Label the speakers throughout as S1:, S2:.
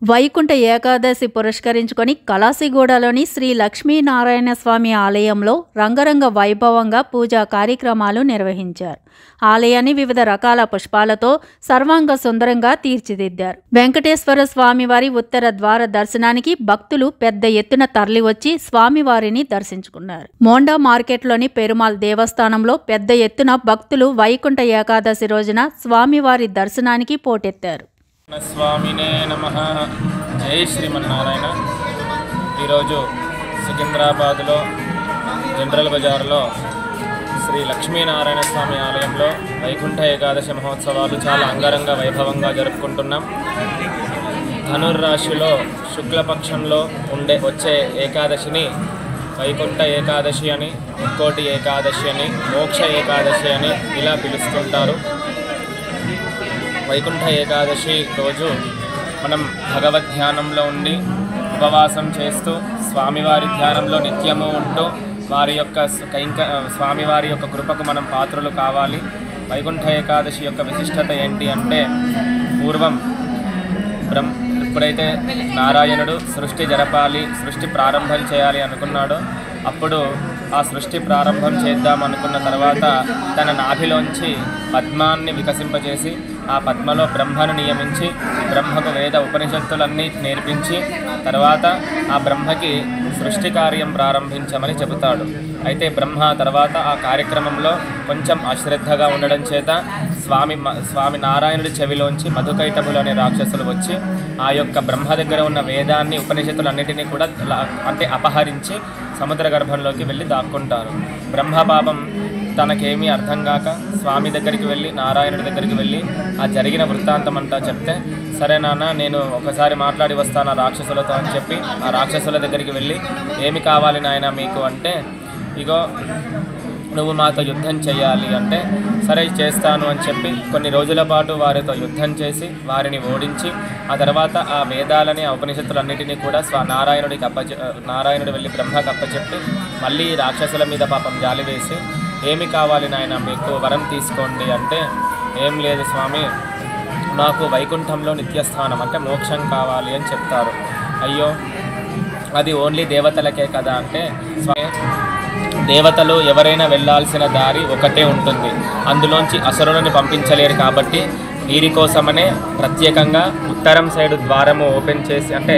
S1: వైకుంఠ ఏకాదశి పురస్కరించుకొని కలాసిగూడలోని శ్రీ లక్ష్మీనారాయణ స్వామి ఆలయంలో రంగరంగ వైభవంగా పూజా కార్యక్రమాలు నిర్వహించారు. ఆలయాన్ని వివిధ రకాల పుష్పాలతో సర్వాంగ సుందరంగా తీర్చిదిద్దారు. వెంకటేశ్వర స్వామివారి ఉత్తర ద్వార దర్శనానికి భక్తులు పెద్ద ఎత్తున తరలివచ్చి స్వామివారిని దర్శించుకున్నారు. మోండా మార్కెట్లోని పెరుమాళ్ దేవస్థానంలో పెద్ద ఎత్తున భక్తులు వైకుంఠ ఏకాదశి రోజున స్వామివారి దర్శనానికి పోటెత్తారు.
S2: స్వామినే నమః. జై శ్రీమన్నారాయణ. ఈరోజు సికింద్రాబాద్లో జనరల్ బజార్లో శ్రీ లక్ష్మీనారాయణ స్వామి ఆలయంలో వైకుంఠ ఏకాదశి మహోత్సవాలు చాలా అంగరంగ వైభవంగా జరుపుకుంటున్నాం. ధనుర్రాశిలో శుక్లపక్షంలో వచ్చే ఏకాదశిని వైకుంఠ ఏకాదశి అని, ముక్కోటి ఏకాదశి అని, మోక్ష ఏకాదశి అని ఇలా పిలుస్తుంటారు. వైకుంఠ ఏకాదశి రోజు మనం భగవద్ ధ్యానంలో ఉండి ఉపవాసం చేస్తూ స్వామివారి ధ్యానంలో నిత్యము ఉంటూ స్వామివారి యొక్క కృపకు మనం పాత్రలు కావాలి. వైకుంఠ ఏకాదశి యొక్క విశిష్టత ఏంటి అంటే, పూర్వం ఎప్పుడైతే నారాయణుడు సృష్టి జరపాలి, సృష్టి ప్రారంభం చేయాలి అనుకున్నాడో, అప్పుడు ఆ సృష్టి ప్రారంభం చేద్దాం అనుకున్న తర్వాత తన నాభిలోంచి పద్మాన్ని వికసింపజేసి ఆ పద్మలో బ్రహ్మను నియమించి బ్రహ్మకు వేద ఉపనిషత్తులన్నీ నేర్పించి తర్వాత ఆ బ్రహ్మకి సృష్టి కార్యం ప్రారంభించమని చెబుతాడు. అయితే బ్రహ్మ తర్వాత ఆ కార్యక్రమంలో కొంచెం అశ్రద్ధగా ఉండడం చేత స్వామి నారాయణుడి చెవిలోంచి మధుకైటభులు అనే రాక్షసులు వచ్చి ఆ యొక్క బ్రహ్మ దగ్గర ఉన్న వేదాన్ని ఉపనిషత్తులన్నిటినీ కూడా అపహరించి సముద్ర గర్భంలోకి వెళ్ళి దాక్కుంటారు. బ్రహ్మపాపం తనకేమీ అర్థం కాక స్వామి దగ్గరికి వెళ్ళి నారాయణుడి దగ్గరికి వెళ్ళి ఆ జరిగిన వృత్తాంతం అంతా చెప్తే, సరే నాన్న నేను ఒకసారి మాట్లాడి వస్తాను ఆ రాక్షసులతో అని చెప్పి ఆ రాక్షసుల దగ్గరికి వెళ్ళి, ఏమి కావాలి నాయన మీకు అంటే, ఇగో నువ్వు మాతో యుద్ధం చేయాలి అంటే, సరే చేస్తాను అని చెప్పి కొన్ని రోజుల పాటు వారితో యుద్ధం చేసి వారిని ఓడించి ఆ తర్వాత ఆ వేదాలని ఆ ఉపనిషత్తులన్నిటినీ కూడా నారాయణుడు వెళ్ళి బ్రహ్మకు అప్పచెప్పి మళ్ళీ రాక్షసుల మీద పాపం జాలి వేసి, ఏమి కావాలి నాయన మీకు వరం తీసుకోండి అంటే, ఏం లేదు స్వామి నాకు వైకుంఠంలో నిత్యస్థానం అంటే మోక్షం కావాలి అని చెప్తారు. అయ్యో అది ఓన్లీ దేవతలకే కదా అంటే, స్వామి దేవతలు ఎవరైనా వెళ్ళాల్సిన దారి ఒకటే ఉంటుంది, అందులోంచి అసురులను పంపించలేరు కాబట్టి వీరి కోసమనే ప్రత్యేకంగా ఉత్తరం సైడు ద్వారము ఓపెన్ చేసి, అంటే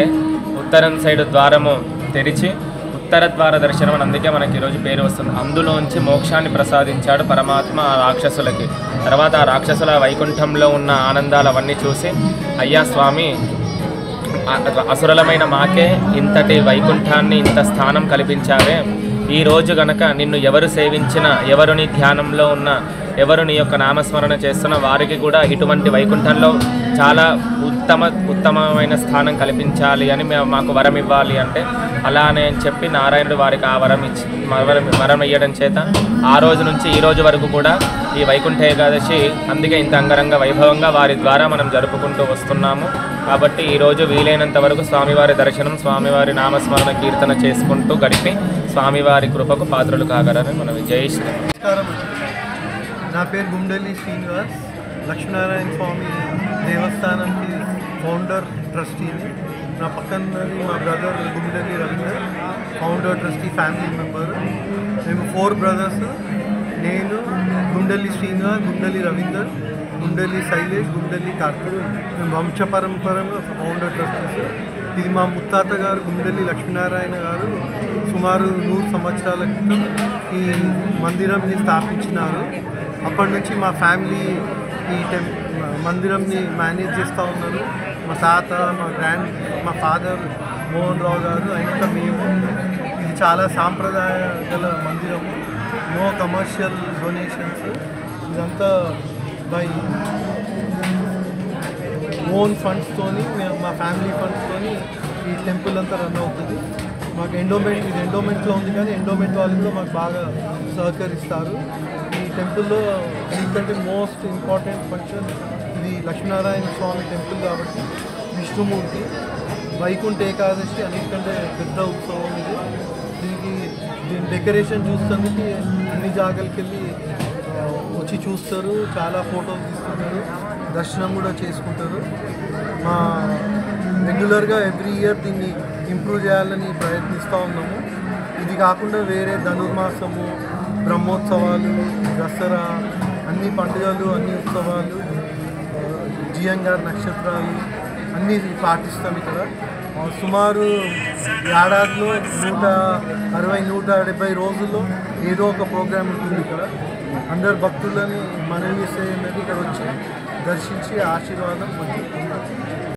S2: ఉత్తరం సైడు ద్వారము తెరిచి ఉత్తర ద్వార దర్శనం అని అందుకే మనకి ఈరోజు పేరు వస్తుంది. అందులోంచి మోక్షాన్ని ప్రసాదించాడు పరమాత్మ ఆ రాక్షసులకి. తర్వాత ఆ రాక్షసుల వైకుంఠంలో ఉన్న ఆనందాలు అవన్నీ చూసి, అయ్యా స్వామి అసురలమైన మాకే ఇంతటి వైకుంఠాన్ని ఇంత స్థానం కల్పించావే, ఈరోజు గనక నిన్ను ఎవరు సేవించినా, ఎవరు నీ ధ్యానంలో ఉన్న, ఎవరు నీ యొక్క నామస్మరణ చేస్తున్న వారికి కూడా ఇటువంటి వైకుంఠంలో చాలా ఉత్తమమైన స్థానం కల్పించాలి అని మాకు వరం ఇవ్వాలి అంటే, అలానే అని చెప్పి నారాయణుడు వారికి ఆ వరం ఇవ్వడం చేత ఆ రోజు నుంచి ఈ రోజు వరకు కూడా ఈ వైకుంఠ ఏకాదశి అందుకే ఇంత అంగరంగ వైభవంగా వారి ద్వారా మనం జరుపుకుంటూ వస్తున్నాము. కాబట్టి ఈరోజు వీలైనంత వరకు స్వామివారి దర్శనం, స్వామివారి నామస్మరణ కీర్తన చేసుకుంటూ గడిపి స్వామివారి కృపకు పాత్రలు కాగలని మనం జై శ్రీ.
S3: నా పేరు గుండెల్లి శ్రీనివాస్, లక్ష్మీనారాయణ స్వామి దేవస్థానంకి ఫౌండర్ ట్రస్టీని. నా పక్కనది మా brother Gundelli Ravinder, founder trustee family member. మేము 4 బ్రదర్స్, నేను గుండెల్లి శ్రీనివాస్, గుండెల్లి రవీందర్, గుండెల్లి శైలేష్, గుండెల్లి కార్తీక్. మేము వంశపరంపరంగా ఫౌండర్ ట్రస్టీస్. ఇది మా ముత్తాత గారు గుండెల్లి లక్ష్మీనారాయణ గారు సుమారు 100 సంవత్సరాల క్రితం ఈ మందిరంని స్థాపించినారు. అప్పటి నుంచి మా ఫ్యామిలీ ఈ మందిరంని మేనేజ్ చేస్తూ ఉన్నారు. మా తాత, మా ఫాదర్ మోహన్ రావు గారు, అయినాక మేము. ఇది చాలా సాంప్రదాయ గల మందిరము, నో కమర్షియల్ డొనేషన్స్. ఇదంతా బై ఓన్ ఫండ్స్తోని, మా ఫ్యామిలీ ఫండ్స్తోని ఈ టెంపుల్ అంతా రన్ అవుతుంది. మాకు ఇది ఎండోమెంట్లో ఉంది, కానీ ఎండోమెంట్ వాళ్ళు కూడా మాకు బాగా సహకరిస్తారు. ఈ టెంపుల్లో ఎందుకంటే మోస్ట్ ఇంపార్టెంట్ ఫంక్షన్ ఇది లక్ష్మీనారాయణ స్వామి టెంపుల్ కాబట్టి విష్ణుమూర్తి. వైకుంఠ ఏకాదశి అన్నిటికంటే పెద్ద ఉత్సవం ఇది. దీని డెకరేషన్ చూస్తుంది అన్ని జాగాలకి వెళ్ళి వచ్చి చూస్తారు, చాలా ఫోటోలు తీసుకుంటారు, దర్శనం కూడా చేసుకుంటారు. మా రెగ్యులర్గా ఎవ్రీ ఇయర్ దీన్ని ఇంప్రూవ్ చేయాలని ప్రయత్నిస్తూ ఉన్నాము. ఇది కాకుండా వేరే ధనుర్మాసము, బ్రహ్మోత్సవాలు, దసరా, అన్ని పండుగలు, అన్ని ఉత్సవాలు, జియంగార్ నక్షత్రాలు అన్నీ పాటిస్తాం ఇక్కడ. సుమారు ఏడాదిలో 160-170 రోజుల్లో ఏదో ఒక ప్రోగ్రామ్ ఉంటుంది ఇక్కడ. అందరు భక్తులని మనవి చేసేది ఇక్కడ వచ్చి దర్శించి ఆశీర్వాదం పొందుతున్నారు.